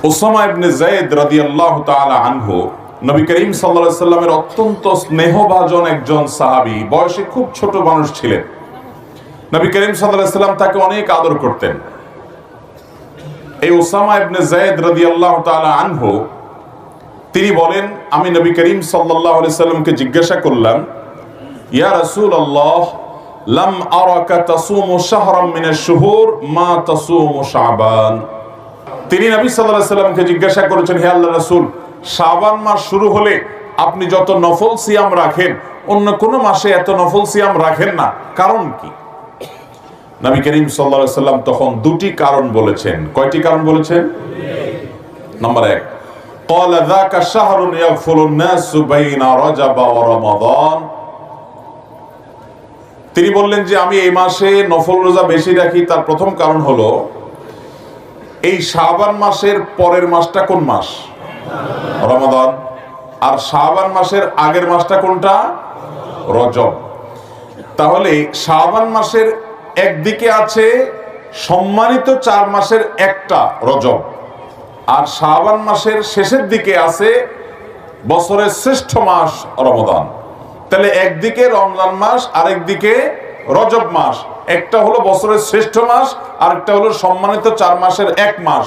Osama ইবনে যায়েদ রাদিয়াল্লাহু তাআলা আনহু নবী করিম সাল্লাল্লাহু আলাইহি সাল্লামের অত্যন্ত স্নেহভাজন একজন সাহাবী, বয়সে খুব ছোট মানুষ ছিলেন। নবী করিম সাল্লাল্লাহু আলাইহি সাল্লাম তাকে অনেক আদর করতেন। এই উসামা ইবনে যায়েদ রাদিয়াল্লাহু তাআলা আনহু তিনি বলেন, আমি নবী করিম সাল্লাল্লাহু আলাইহি সাল্লামকে জিজ্ঞাসা করলাম, ইয়া রাসূলুল্লাহ, লাম আরাকা তাসুমু শাহরাম মিনাশ শুহুর মা তাসুমু শাবান। তিনি নবী সাল্লাল্লাহু আলাইহি সাল্লামকে জিজ্ঞাসা করেছেন, হে আল্লাহর রাসূল, শাবান মাস শুরু হলে আপনি যত নফল সিয়াম রাখেন অন্য কোন মাসে এত নফল সিয়াম রাখেন না, কারণ কি? নবী করিম সাল্লাল্লাহু আলাইহি সাল্লাম তখন দুটি কারণ বলেছেন। কয়টি কারণ বলেছেন? নাম্বার 1, قال ذاك شهر يغفل الناس بين رجب ورمضان। তিনি বললেন যে আমি এই মাসে নফল রোজা বেশি রাখি, তার প্রথম কারণ হলো এই শাবান মাসের পরের মাসটা কোন মাস? রমাদান। আর শাবান মাসের আগের মাসটা কোনটা? রজব। তাহলে শাবান মাসের একদিকে আছে সম্মানিত 4 মাসের একটা রজব, আর শাবান মাসের শেষের দিকে আছে বছরের শ্রেষ্ঠ মাস রমাদান। তাহলে একদিকে রমজান মাস, আরেকদিকে রজব মাস। একটা হলো বছরের শ্রেষ্ঠ মাস, আরেকটা হলো সম্মানিত 4 মাসের এক মাস।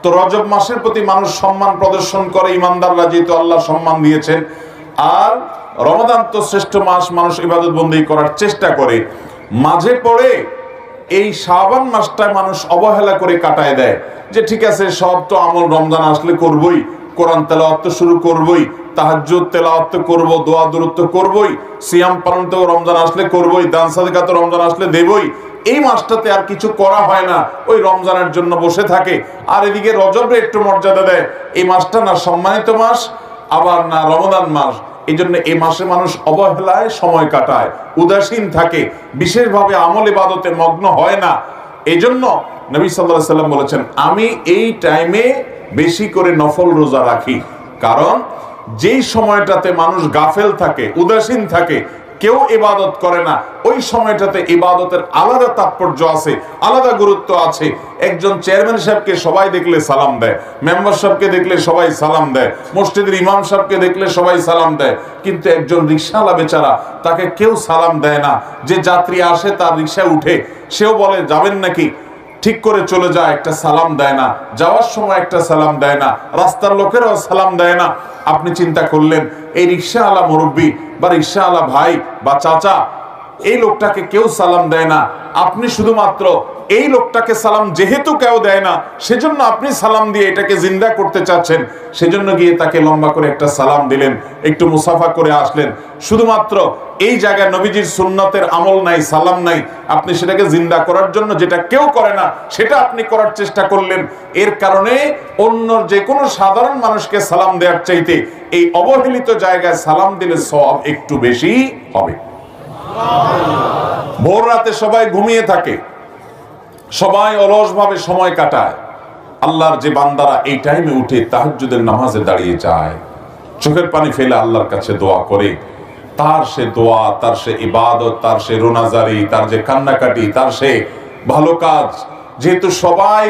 তো রজব মাসের প্রতি মানুষ সম্মান প্রদর্শন করে, ইমানদাররা যেহেতু আল্লাহ সম্মান দিয়েছেন। আর রমাদান তো শ্রেষ্ঠ মাস, মানুষ ইবাদত বন্দেগী করার চেষ্টা করে। মাঝে পড়ে এই শাবান মাসটায় মানুষ অবহেলা করে কাটায় দেয় যে ঠিক আছে, সব তো আমল রমজান আসলে করবই, কোরআন তেলাওয়াত তো শুরু করবই, তাহাজ্জুদ তেলাওয়াত তো করব, দোয়া দুরূদ তো করবই, সিয়াম পালন তো রমজান আসলে করবই, দান সাদকা তো রমজান আসলে দেবই। এই মাসটাতে আর কিছু করা হয় না, ওই রমজানের জন্য বসে থাকে। আর এদিকে রজবে একটু মর্যাদা দেয়। এই মাসটা না সম্মানিত মাস, আবার না রমজান মাস। এই জন্য এই মাসে মানুষ অবহেলায় সময় কাটায়, উদাসীন থাকে, বিশেষভাবে আমল ইবাদতে মগ্ন হয় না। এই জন্য নবী সাল্লাল্লাহু আলাইহি সাল্লাম বলেছেন, আমি এই টাইমে বেশি করে নফল রোজা রাখি। কারণ যেই সময়টাতে মানুষ গাফেল থাকে, উদাসীন থাকে, কেউ ইবাদত করে না, ওই সময়টাতে ইবাদতের আলাদা তাৎপর্য আছে, আলাদা গুরুত্ব আছে। একজন চেয়ারম্যান সাহেবকে সবাই দেখলে সালাম দেয়, মেম্বার সাহেবকে দেখলে সবাই সালাম দেয়, মসজিদের ইমাম সাহেবকে দেখলে সবাই সালাম দেয়। কিন্তু একজন রিকশাওয়ালা বেচারা, তাকে কেউ সালাম দেয় না। যে যাত্রী আসে তার রিকশায় উঠে, সেও বলে যাবেন নাকি, ঠিক করে চলে যায়, একটা সালাম দেয় না। যাওয়ার সময় একটা সালাম দেয় না, রাস্তার লোকেরাও সালাম দেয় না। আপনি চিন্তা করলেন, এই রিকশাওয়ালা মুরব্বী বা রিকশাওয়ালা ভাই বা চাচা, এই লোকটাকে কেউ সালাম দেয় না। আপনি শুধুমাত্র এই লোকটাকে সালাম যেহেতু কেউ দেয় না, সেজন্য আপনি সালাম দিয়ে এটাকে জিন্দা করতে চাচ্ছেন। সেজন্য গিয়ে তাকে লম্বা করে একটা সালাম দিলেন, একটু মুসাফা করে আসলেন। শুধুমাত্র এই জায়গায় নবীজির সুন্নতের আমল নাই, সালাম নাই, আপনি সেটাকে জিন্দা করার জন্য যেটা কেউ করে না সেটা আপনি করার চেষ্টা করলেন। এর কারণে অন্য যে কোনো সাধারণ মানুষকে সালাম দেওয়ার চাইতে এই অবহেলিত জায়গায় সালাম দিলে সওয়াব একটু বেশি হবে। ভোর রাতে সবাই ঘুমিয়ে থাকে, সবাই অলসভাবে সময় কাটায়। আল্লাহর যে বান্দারা এই টাইমে উঠে তাহাজ্জুদের নামাজে দাঁড়িয়ে যায়, চোখের পানি ফেলে আল্লাহর কাছে দোয়া করে, তার সে দোয়া, তার সে ইবাদত, তার সে রোনাজারি, তার যে কান্নাকাটি, তার সে ভালো কাজ, যেহেতু সবাই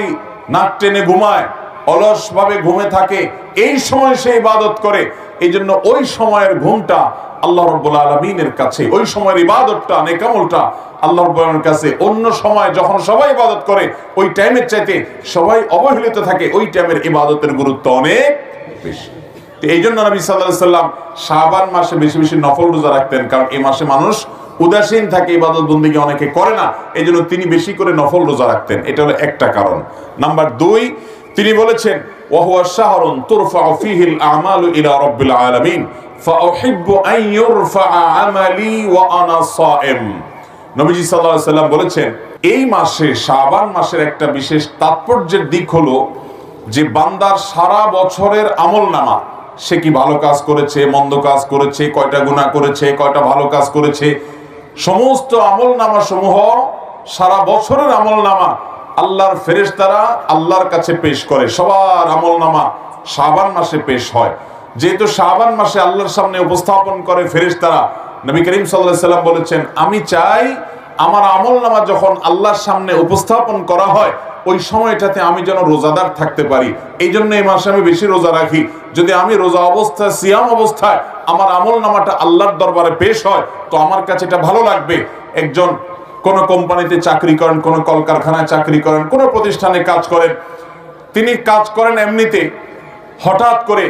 নাক টেনে ঘুমায়, অলসভাবে ঘুমে থাকে, এই সময় সে ইবাদত করে। এই জন্য ওই সময়ের ঘুমটা আল্লাহ রাব্বুল আলামিনের কাছে, ওই সময়ের ইবাদতটা, নেকামলটা আল্লাহ রাব্বুল আলামিনের কাছে অন্য সময় যখন সবাই ইবাদত করে ওই টাইমের চাইতে সবাই অবহেলিত থাকে, ওই টাইমের ইবাদতের গুরুত্ব অনেক বেশি। এই জন্য নবী সাল্লাল্লাহু আলাইহি সাল্লাম শাবান মাসে বেশি বেশি নফল রোজা রাখতেন, কারণ এই মাসে মানুষ উদাসীন থাকে, ইবাদত বন্দেগী অনেকে করে না। এই জন্য তিনি বেশি করে নফল রোজা রাখতেন। এটা হলো একটা কারণ। নাম্বার 2, তিনি বলেছেন, ওয়া হুয়া শাহরুন তুরফাউ ফীহিল আমালু ইলা রাব্বিল আলামিন ফাউহিব্বু আন ইউরফা আমালি ওয়া আনা সাইম। নবীজি সাল্লাল্লাহু আলাইহি সাল্লাম বলেছেন, এই মাসে শাবান মাসের একটা বিশেষ তাৎপর্যের দিক হলো যে বান্দার সারা বছরের আমলনামা, সে কি ভালো কাজ করেছে, মন্দ কাজ করেছে, কয়টা গুনাহ করেছে, কয়টা ভালো কাজ করেছে, সমস্ত আমলনামা সমূহ, সারা বছরের আমলনামা আল্লাহর ফেরেশতারা আল্লাহর কাছে পেশ করে। সবার আমলনামা শাবান মাসে পেশ হয়। যেহেতু শাবান মাসে আল্লাহর সামনে উপস্থাপন করে ফেরেশতারা, নবী করিম সাল্লাল্লাহু আলাইহি সাল্লাম বলেছেন, আমি চাই আমার আমলনামা যখন আল্লাহর সামনে উপস্থাপন করা হয়, ওই সময়টাতে আমি যেন রোজাদার থাকতে পারি। এই জন্য এই মাসে আমি বেশি রোজা রাখি। যদি আমি রোজা অবস্থায়, সিয়াম অবস্থায় আমার আমল নামাটা আল্লাহর দরবারে পেশ হয়, তো আমার কাছে এটা ভালো লাগবে। একজন কোন কোম্পানিতে চাকরি করেন, কোন কলকারখানায় চাকরি করেন, কোন প্রতিষ্ঠানে কাজ করেন, তিনি কাজ করেন এমনিতে, হঠাৎ করে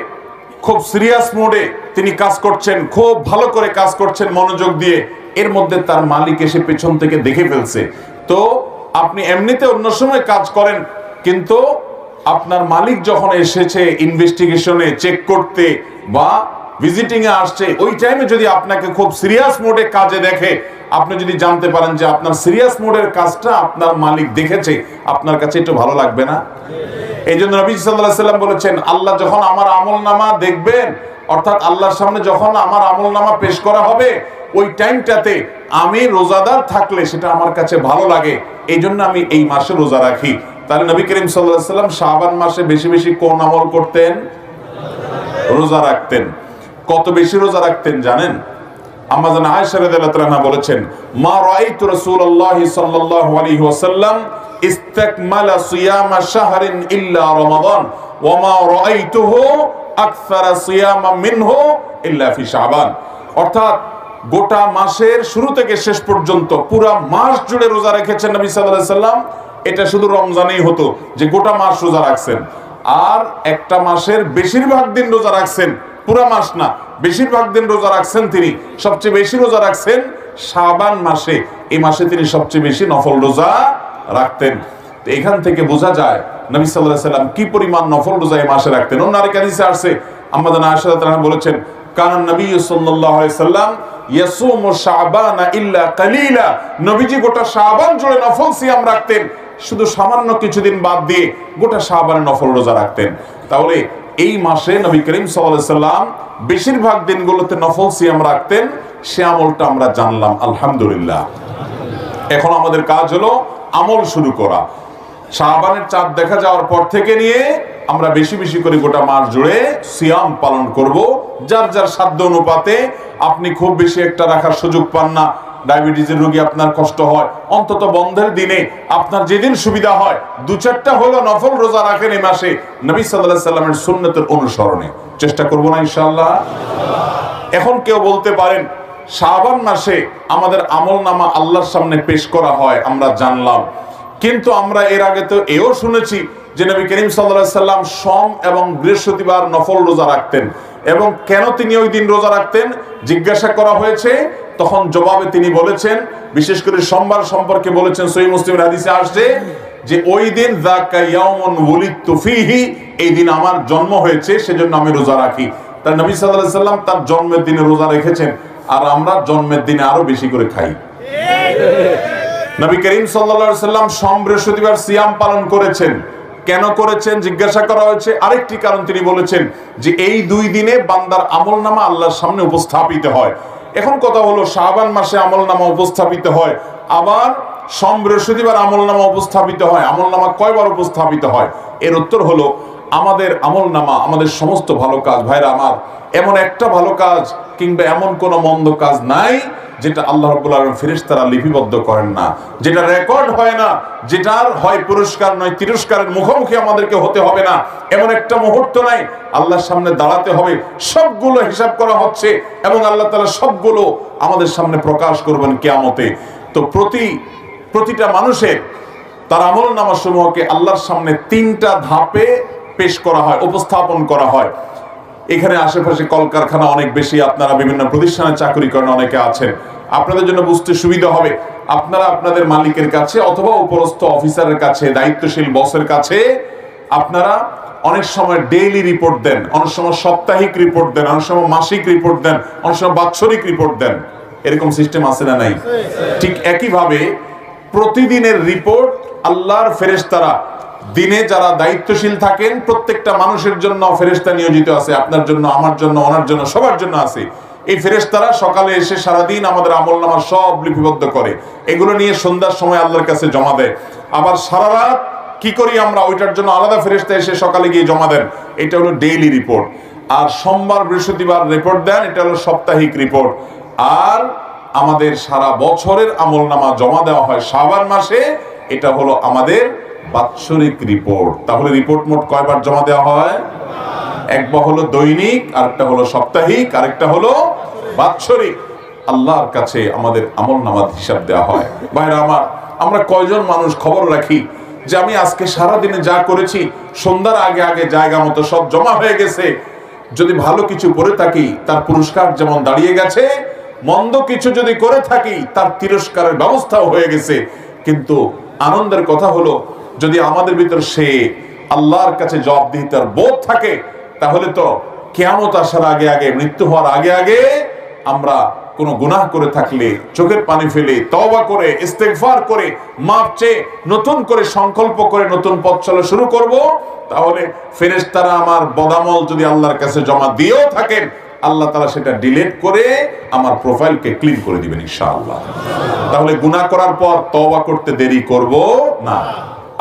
খুব সিরিয়াস মোডে তিনি কাজ করছেন, খুব ভালো করে কাজ করছেন মনোযোগ দিয়ে, এর মধ্যে তার মালিক এসে পেছন থেকে দেখে ফেলছে। তো আপনি এমনিতে অন্য সময় কাজ করেন, কিন্তু আপনার মালিক যখন এসেছে ইনভেস্টিগেশনে চেক করতে বা ভিজিটিং এ আসছে, ওই টাইমে যদি আপনাকে খুব সিরিয়াস মোডে কাজে দেখে, আপনি যদি জানতে পারেন যে আপনার সিরিয়াস মোডের কাজটা আপনার মালিক দেখেছে, আপনার কাছে একটু ভালো লাগবে না? এই জন্য নবী সাল্লাল্লাহু আলাইহি ওয়াসাল্লাম বলেছেন, আল্লাহ যখন আমার আমলনামা দেখবেন, অর্থাৎ আল্লাহর সামনে যখন আমার আমলনামা পেশ করা হবে, ওই টাইমটাতে আমি রোজাদার থাকলে সেটা আমার কাছে ভালো লাগে। এই জন্য আমি এই মাসে রোজা রাখি। তাহলে নবী করিম সাল্লাল্লাহু আলাইহি ওয়াসাল্লাম শাবান মাসে বেশি বেশি কোন আমল করতেন? রোজা রাখতেন। কত বেশি রোজা রাখতেন জানেন? আম্মা জান আয়েশা রাদিয়াল্লাহু তাআলা বলেছেন, মা রাআইতু রাসূলুল্লাহ সাল্লাল্লাহু আলাইহি ওয়াসাল্লাম ইসতাকমালা সিয়ামা শাহরিন ইল্লা রমাদান ওয়া মা রাআইতুহু আকসারা সিয়ামা মিনহু ইল্লা ফি শাবান। অর্থাৎ গোটা মাসের শুরু থেকে শেষ পর্যন্ত পুরা মাস জুড়ে রোজা রেখেছেন নবী সাল্লাল্লাহু আলাইহি ওয়াসাল্লাম। এটা শুধু রমজানেই হতো যে গোটা মাস রোজা রাখছেন, আর একটা মাসের বেশিরভাগ দিন রোজা রাখছেন, পুরা মাস না, বেশিরভাগ দিন রোজা রাখছেন তিনি। সবচেয়ে বেশি রোজা রাখছেন শাবান মাসে। এই মাসে তিনি সবচেয়ে বেশি নফল রোজা রাখতেন। তো এখান থেকে বোঝা যায় নবী সাল্লাল্লাহু আলাইহি ওয়াসাল্লাম কি পরিমাণ নফল রোজা এই মাসে রাখতেন। অন্য আরেক হাদিসে আসছে, আম্মা জান আয়েশা রাদিয়াল্লাহু আনহা বলেছেন, কানা নবী সাল্লাল্লাহু আলাইহি ওয়াসাল্লাম ইয়াসুমু শাবানা ইল্লা কালিলা। নবীজি গোটা শাবান জুড়ে নফল সিয়াম রাখতেন, শুধু সামান্য কিছুদিন বাদ দিয়ে গোটা শাবানে নফল রোজা রাখতেন। তাহলে এই মাসে নবী করিম সাল্লাল্লাহু আলাইহি ওয়াসাল্লাম বেশিরভাগ দিনগুলোতে নফল সিয়াম রাখতেন। সে আমলটা আমরা জানলাম, আলহামদুলিল্লাহ। এখন আমাদের কাজ হলো আমল শুরু করা। শাবানের চাঁদ দেখা যাওয়ার পর থেকে নিয়ে আমরা বেশি বেশি করে গোটা মাস জুড়ে সিয়াম পালন করব। যার যার সাধ্য অনুপাতে। আপনি খুব বেশি একটা রাখার সুযোগ পান না, ডায়াবেটিসের রোগী, আপনার কষ্ট হয়, অন্তত বন্ধের দিনে আপনার যেদিন সুবিধা হয় 2-4টা হলো নফল রোজা রাখেন এই মাসে, নবী সাল্লাল্লাহু আলাইহি ওয়াসাল্লামের সুন্নতের অনুসরণে। চেষ্টা করব না ইনশাআল্লাহ? এখন কেউ বলতে পারেন, শাবান মাসে আমাদের আমলনামা আল্লাহর সামনে পেশ করা হয়, আমরা জানলাম, কিন্তু আমরা এর আগে তো এও শুনেছি যে নবী করিম সাল্লাল্লাহু আলাইহি ওয়াসাল্লাম সোম এবং বৃহস্পতিবার নফল রোজা রাখতেন। এবং কেন তিনি ওই দিন রোজা রাখতেন জিজ্ঞাসা করা হয়েছে, তখন জবাবে তিনি বলেছেন, বিশেষ করে সোমবার সম্পর্কে বলেছেন, সহিহ মুসলিমের হাদিসে আসছে যে ওই দিন যাকা ইয়াউমুন ওয়ালিদতু ফীহি, এই দিন আমার জন্ম হয়েছে, সেজন্য আমি রোজা রাখি। তার নবী সাল্লাল্লাহু আলাইহি ওয়াসাল্লাম তার জন্মের দিনে রোজা রেখেছেন, আর আমরা জন্মের দিনে আরো বেশি করে খাই। নবী করিম সাল্লাল্লাহু আলাইহি ওয়াসাল্লাম সোম বৃহস্পতিবার সিয়াম পালন করেছেন। কেন করেছেন জিজ্ঞাসা করা হয়েছে, আরেকটি কারণ তিনি বলেছেন যে এই দুই দিনে বান্দার আমলনামা আল্লাহর সামনে উপস্থাপিত হয়। এখন কথা হলো, শাবান মাসে আমলনামা উপস্থাপিত হয়, আবার সোম বৃহস্পতিবার আমলনামা উপস্থাপিত হয়। আমলনামা কয়বার উপস্থাপিত হয়? এর উত্তর হলো, আমাদের আমলনামা, আমাদের সমস্ত ভালো কাজ, ভাইরা আমার, এমন একটা ভালো কাজ কিংবা এমন কোন মন্দ কাজ নাই যেটা আল্লাহ রাব্বুল আলামিন ফেরেশতারা লিপিবদ্ধ করেন না, যেটা রেকর্ড হয় না, যেটার হয় পুরস্কার নয় তিরস্কারের মুখোমুখি আমাদেরকে হতে হবে না, এমন একটা মুহূর্ত নাই। আল্লাহর সামনে দাঁড়াতে হবে, সবগুলো হিসাব করা হচ্ছে এবং আল্লাহ তাআলা সবগুলো আমাদের সামনে প্রকাশ করবেন কিয়ামতে। তো প্রতিটা মানুষের তার আমলনামা সমূহকে আল্লাহর সামনে 3টা ধাপে পেশ করা হয়, উপস্থাপন করা হয়। এখানে আশেপাশে কলকারখানা অনেক বেশি, আপনারা বিভিন্ন প্রতিষ্ঠানে চাকরি করেন, অনেকে আছেন, আপনাদের জন্য বুঝতে সুবিধা হবে। আপনারা আপনাদের মালিকের কাছে অথবা উপরস্থ অফিসারের কাছে, দায়িত্বশীল বসের কাছে আপনারা অনেক সময় ডেইলি রিপোর্ট দেন, অনেক সময় সাপ্তাহিক রিপোর্ট দেন, অনেক সময় মাসিক রিপোর্ট দেন, অনেক সময় বাৎসরিক রিপোর্ট দেন। এরকম সিস্টেম আছে না নাই? ঠিক একইভাবে প্রতিদিনের রিপোর্ট আল্লাহর ফেরেশতারা, দিনে যারা দায়িত্বশীল থাকেন, প্রত্যেকটা মানুষের জন্য ফেরেশতা নিয়োজিত আছে, আপনার জন্য, আমার জন্য, ওনার জন্য, সবার জন্য আছে। এই ফেরেশতারা সকালে এসে সারাদিন আমাদের আমলনামা সব লিপিবদ্ধ করে, এগুলো নিয়ে সন্ধ্যার সময় আল্লাহর কাছে জমা দেয়। আবার সারা রাত কি করি আমরা, ওইটার জন্য আলাদা ফেরেশতা এসে সকালে গিয়ে জমা দেন। এটা হলো ডেইলি রিপোর্ট। আর সোমবার বৃহস্পতিবার রিপোর্ট দেন, এটা হলো সাপ্তাহিক রিপোর্ট। আর আমাদের সারা বছরের আমলনামা জমা দেওয়া হয় শাবান মাসে, এটা হলো আমাদের বাৎসরিক রিপোর্ট। তাহলে রিপোর্ট মোট কয়বার জমা দেওয়া হয়? একবার হলো দৈনিক, আরেকটা হলো সাপ্তাহিক, আরেকটা হলো বাৎসরিক। আল্লাহর কাছে আমাদের আমলনামার হিসাব দেওয়া হয়। ভাইরা আমার, আমরা কয়জন মানুষ খবর রাখি যে আমি আজকে সারাদিনে যা করেছি সন্ধ্যার আগে আগে জায়গা মতো সব জমা হয়ে গেছে। যদি ভালো কিছু করে থাকি তার পুরস্কার যেমন দাঁড়িয়ে গেছে, মন্দ কিছু যদি করে থাকি তার তিরস্কারের ব্যবস্থাও হয়ে গেছে। কিন্তু আনন্দের কথা হলো, যদি আমাদের ভিতর সে আল্লাহর কাছে জবাবদিহিতার বোধ থাকে, তাহলে তো কিয়ামত আসার আগে আগে, মৃত্যু হওয়ার আগে আগে আমরা কোনো গুনাহ করে থাকলে চোখের পানি ফেলে তওবা করে ইস্তেগফার করে মাফ চেয়ে নতুন করে সংকল্প করে নতুন পথ চলা শুরু করব। তাহলে ফেরেশতারা আমার বদামল যদি আল্লাহর কাছে জমা দিয়েও থাকেন, আল্লাহ তাআলা সেটা ডিলিট করে আমার প্রোফাইলকে ক্লিন করে দিবেন ইনশাআল্লাহ। তাহলে গুনাহ করার পর তওবা করতে দেরি করব না।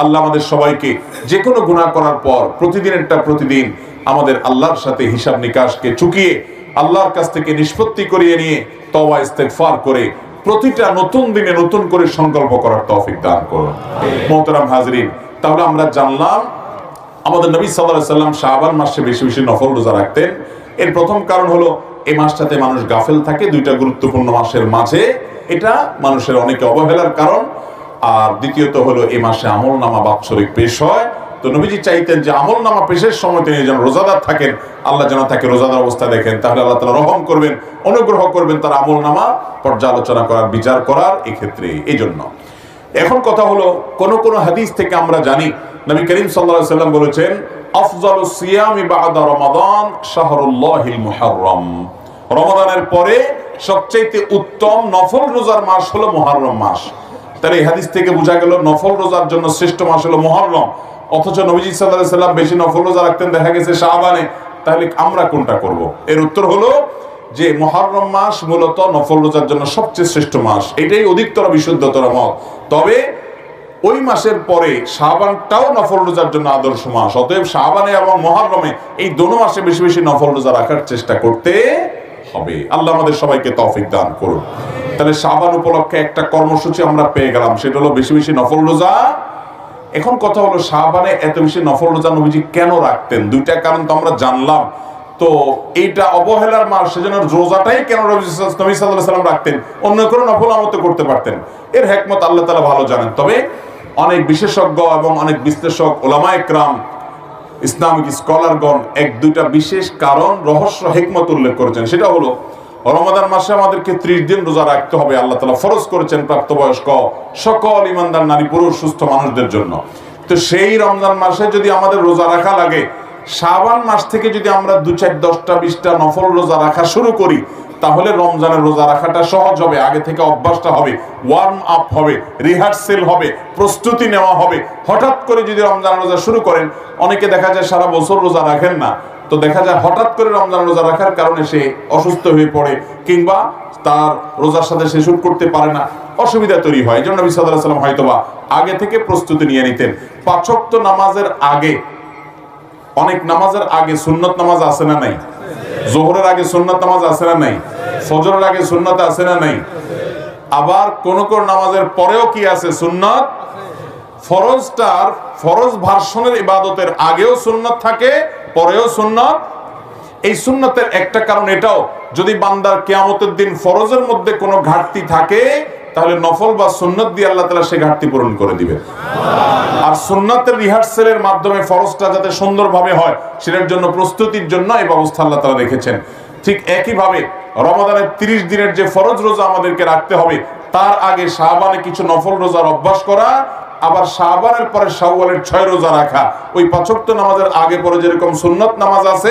আল্লাহ আমাদের সবাইকে যে কোনো গুনাহ করার পর প্রতিদিন আমাদের আল্লাহর সাথে হিসাব নিকাশকে চুকিয়ে আল্লাহর কাছ থেকে নিষ্পত্তি করিয়ে নিয়ে তওবা ইস্তেগফার করে প্রতিটা নতুন দিনে নতুন করে সংকল্প করার তৌফিক দান করুন। মোহতারাম হাজরিন, তাহলে আমরা জানলাম আমাদের নবী সাল্লাল্লাহু আলাইহি সাল্লাম শাবান মাসে বেশি বেশি নফল রোজা রাখতেন। এর প্রথম কারণ হলো এই মাসটাতে মানুষ গাফেল থাকে দুইটা গুরুত্বপূর্ণ মাসের মাঝে, এটা মানুষের অনেকে অবহেলার কারণ। আর দ্বিতীয়ত হলো এই মাসে আমলনামা বাৎসরিক পেশ হয়। তো নবীজি চাইতেন যে আমলনামা পেশের সময় তিনি যেন রোজাদার থাকেন, আল্লাহ যেন তাকে রোজাদার অবস্থা দেখেন, তাহলে আল্লাহ তাআলা রহম করবেন, অনুগ্রহ করবেন তার আমলনামা পর্যালোচনা করার, বিচার করার এক্ষেত্রে। এই জন্য এখন কথা হলো, কোন হাদিস থেকে আমরা জানি নবী করিম সাল্লাল্লাহু আলাইহি সাল্লাম বলেছেন, আফজালুস সিয়ামি বা'দা রমাদান শাহরুল্লাহিল মুহাররম। রমাদানের পরে সবচেয়ে উত্তম নফল রোজার মাস হলো মুহররম মাস। তাহলে এই হাদিস থেকে বোঝা গেল নফল রোজার জন্য শ্রেষ্ঠ মাস হলো মুহররম। অথচ নবীজি সাল্লাল্লাহু আলাইহি সাল্লাম বেশি নফল রোজা রাখতেন দেখা গেছে শাবানে। তাহলে আমরা কোনটা করব? এর উত্তর হলো যে মুহররম মাস মূলত নফল রোজার জন্য সবচেয়ে শ্রেষ্ঠ মাস, এটাই অধিকতর বিশুদ্ধতর মত। তবে ওই মাসের পরে শাবানটাও নফল রোজার জন্য আদর্শ মাস। অতএব শাবানে এবং মুহররমে এই দুটো মাসে বেশি বেশি নফল রোজা রাখার চেষ্টা করতে হবে। আল্লাহ আমাদের সবাইকে তৌফিক দান করুন। তাহলে শাবান উপলক্ষে একটা কর্মসূচি আমরা পেয়ে গেলাম, সেটা হলো বেশি বেশি নফল রোজা। এখন কথা হলো, শাবানে এত বেশি নফল রোজা নবীজি কেন রাখতেন? দুইটা কারণ তো আমরা জানলাম। তো এইটা অবহেলার মাস, সেজন্য রোজাটাই কেন নবী সাল্লাল্লাহু আলাইহি সাল্লাম রাখতেন? অন্য কোনো নফল আমল করতে পারতেন। এর হিকমত আল্লাহ তাআলা ভালো জানেন। তবে অনেক বিশেষজ্ঞ এবং অনেক বিশ্লেষক, উলামায়ে কেরাম, ইসলামিক স্কলারগণ এক দুইটা বিশেষ কারণ, রহস্য, হিকমত উল্লেখ করেছেন। সেটা হলো, রমাদান মাসে আমাদেরকে 30 দিন রোজা রাখতে হবে। আল্লাহ তাআলা ফরজ করেছেন প্রাপ্তবয়স্ক সকল ঈমানদার নারী পুরুষ সুস্থ মানুষদের জন্য। তো সেই রমজান মাসে যদি আমাদের রোজা রাখা লাগে, শাবান মাস থেকে যদি আমরা 2, 4, 10টা 20টা নফল রোজা রাখা শুরু করি, তাহলে রমজানের রোজা রাখাটা সহজ হবে। আগে থেকে অভ্যাসটা হবে, ওয়ার্ম আপ হবে, রিহার্সেল হবে, প্রস্তুতি নেওয়া হবে। হঠাৎ করে যদি রমজান রোজা শুরু করেন, অনেকে দেখা যায় সারা বছর রোজা রাখেন না, তো দেখা যায় হঠাৎ করে রমজান রোজা রাখার কারণে সে অসুস্থ হয়ে পড়ে, কিংবা তার রোজার সাথে সে শুট করতে পারে না, অসুবিধা তৈরি হয়। এই জন্য নবী সাল্লাল্লাহু আলাইহি সাল্লাম হয়তোবা আগে থেকে প্রস্তুতি নিয়ে নিতেন। 5 ওয়াক্ত নামাজের আগে, অনেক নামাজের আগে সুন্নত নামাজ আছে না নাই? যোহরের আগে সুন্নত নামাজ আছে না নাই? ফজরের আগে সুন্নত আছে না নাই? আবার কোন নামাজের পরেও কি আছে? সুন্নত। ফরজ ভার্সনের ইবাদতের আগেও সুন্নত থাকে, পরেও সুন্নত। এই সুন্নতের একটা কারণ এটাও, যদি বান্দার কিয়ামতের দিন ফরজের মধ্যে কোনো ঘাটতি থাকে, তাহলে নফল বা সুন্নত দিয়ে আল্লাহ তাআলা সেই ঘাটতি পূরণ করে দিবেন। আর সুন্নতের রিহার্সেলের মাধ্যমে ফরজটা যাতে সুন্দরভাবে হয়, সেটার জন্য প্রস্তুতির জন্য এই ব্যবস্থা আল্লাহ তাআলা রেখেছেন। ঠিক একইভাবে রমাদানের 30 দিনের যে ফরজ রোজা আমাদেরকে রাখতে হবে, তার আগে শাবানে কিছু নফল রোজার অভ্যাস করা, আবার শাবানের পরে শাওয়ালের 6 রোজা রাখা। ওই 5 ওয়াক্ত নামাজের আগে পরে যেরকম সুন্নত নামাজ আছে,